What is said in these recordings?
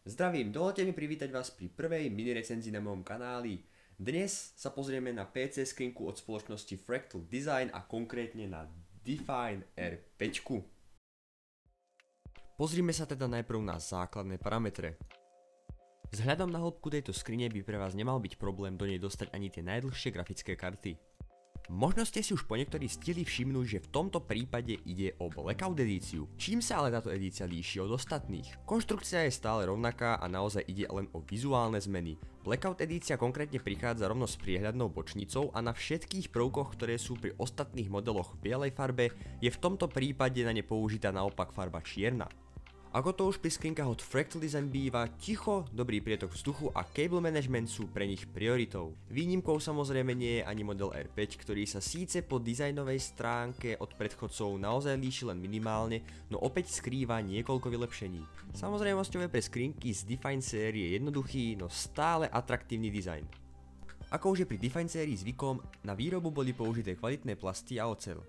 Zdravím, dovoľte mi privítať vás pri prvej mini recenzii na mojom kanáli. Dnes sa pozrieme na PC skrinku od spoločnosti Fractal Design a konkrétne na Define R5. Pozrime sa teda najprv na základné parametre. Vzhľadom na hĺbku tejto skrine by pre vás nemal byť problém do nej dostať ani tie najdlhšie grafické karty. Možno ste si už po niektorých stihli všimnúť, že v tomto prípade ide o Blackout edíciu. Čím sa ale táto edícia líši od ostatných? Konštrukcia je stále rovnaká a naozaj ide len o vizuálne zmeny. Blackout edícia konkrétne prichádza rovno s priehľadnou bočnicou a na všetkých prvkoch, ktoré sú pri ostatných modeloch v bielej farbe, je v tomto prípade na ne použitá naopak farba čierna. Ako to už pri skrinkách od Fractal Design býva, ticho, dobrý prietok vzduchu a cable management sú pre nich prioritou. Výnimkou samozrejme nie je ani model R5, ktorý sa síce po dizajnovej stránke od predchodcov naozaj líši len minimálne, no opäť skrýva niekoľko vylepšení. Samozrejmosťou je pre skrinky z Define série jednoduchý, no stále atraktívny dizajn. Ako už je pri Define sérii zvykom, na výrobu boli použité kvalitné plasty a oceľ.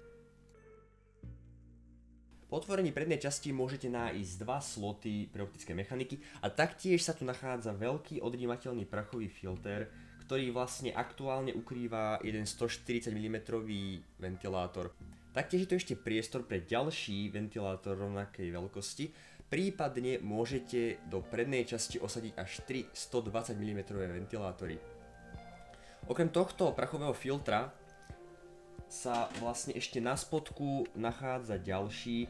Po otvorení prednej časti môžete nájsť dva sloty pre optické mechaniky a taktiež sa tu nachádza veľký odnímateľný prachový filter, ktorý vlastne aktuálne ukrýva jeden 140 mm ventilátor. Taktiež je tu ešte priestor pre ďalší ventilátor rovnakej veľkosti, prípadne môžete do prednej časti osadiť až 3 120 mm ventilátory. Okrem tohto prachového filtra sa vlastne ešte na spodku nachádza ďalší,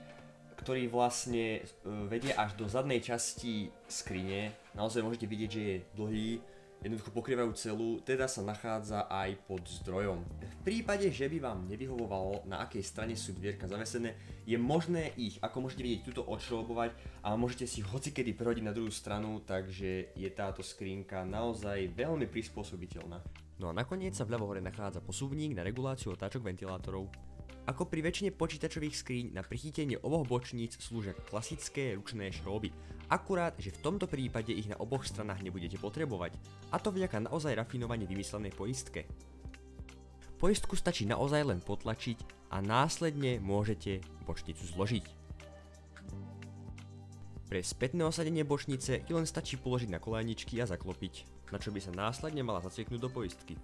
ktorý vlastne vedie až do zadnej časti skrine. Naozaj môžete vidieť, že je dlhý, jednoducho pokrývajú celú, teda sa nachádza aj pod zdrojom. V prípade, že by vám nevyhovovalo, na akej strane sú dvierka zavesené, je možné ich, ako môžete vidieť, tuto odšroubovať a môžete si hocikedy prehodiť na druhú stranu, takže je táto skrinka naozaj veľmi prispôsobiteľná. No a nakoniec sa vľavo hore nachádza posuvník na reguláciu otáčok ventilátorov. Ako pri väčšine počítačových skríň na prichytenie oboch bočníc slúžia klasické ručné šrouby. Akurát, že v tomto prípade ich na oboch stranách nebudete potrebovať. A to vďaka naozaj rafinovane vymyslenej poistke. Poistku stačí naozaj len potlačiť a následne môžete bočnicu zložiť. Pre spätné osadenie bočnice len stačí položiť na koľajničky a zaklopiť, na čo by sa následne mala zacvieknúť do poistky.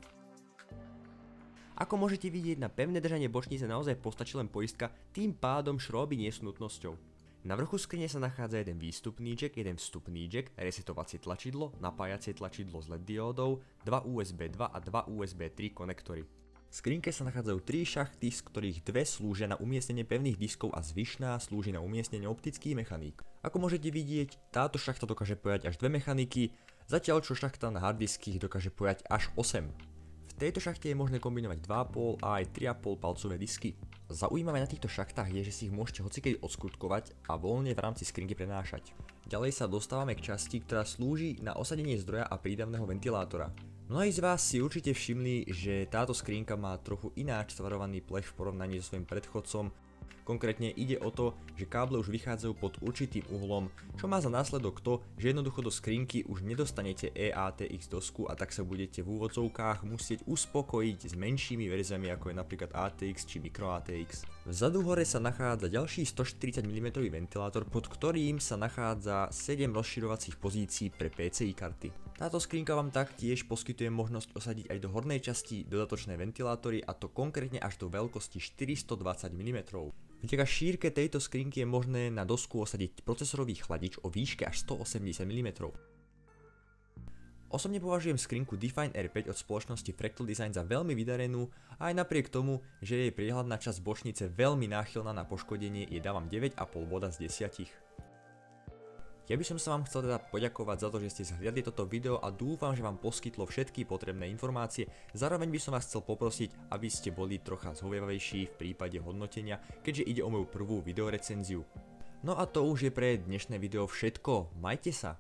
Ako môžete vidieť, na pevné držanie bočnice naozaj postačí len poistka, tým pádom šrouby nie sú nutnosťou. Na vrchu skrine sa nachádza jeden výstupný jack, jeden vstupný jack, resetovacie tlačidlo, napájacie tlačidlo s LED diódou, 2 USB 2 a 2 USB 3 konektory. V skrinke sa nachádzajú 3 šachty, z ktorých dve slúžia na umiestnenie pevných diskov a zvyšná slúži na umiestnenie optických mechaník. Ako môžete vidieť, táto šachta dokáže pojať až 2 mechaniky, zatiaľ čo šachta na harddiských dokáže pojať až 8. V tejto šachte je možné kombinovať 2,5 a aj 3,5 palcové disky. Zaujímavé na týchto šachtách je, že si ich môžete hocikedy odskutkovať a voľne v rámci skrinky prenášať. Ďalej sa dostávame k časti, ktorá slúži na osadenie zdroja a prídavného ventilátora. Mnohí z vás si určite všimli, že táto skrinka má trochu ináč tvarovaný plech v porovnaní so svojím predchodcom. Konkrétne ide o to, že káble už vychádzajú pod určitým uhlom, čo má za následok to, že jednoducho do skrinky už nedostanete EATX dosku a tak sa budete v úvodzovkách musieť uspokojiť s menšími verziami ako je napríklad ATX či Micro ATX. Vzadu hore sa nachádza ďalší 140 mm ventilátor, pod ktorým sa nachádza 7 rozširovacích pozícií pre PCI karty. Táto skrinka vám taktiež poskytuje možnosť osadiť aj do hornej časti dodatočné ventilátory, a to konkrétne až do veľkosti 420 mm. Vďaka šírke tejto skrinky je možné na dosku osadiť procesorový chladič o výške až 180 mm. Osobne považujem skrinku Define R5 od spoločnosti Fractal Design za veľmi vydarenú a aj napriek tomu, že jej priehľadná časť bočnice veľmi náchylná na poškodenie, jej dávam 9,5 boda z 10. Ja by som sa vám chcel teda poďakovať za to, že ste zhliadli toto video a dúfam, že vám poskytlo všetky potrebné informácie. Zároveň by som vás chcel poprosiť, aby ste boli trocha zhovievavejší v prípade hodnotenia, keďže ide o moju prvú videorecenziu. No a to už je pre dnešné video všetko. Majte sa!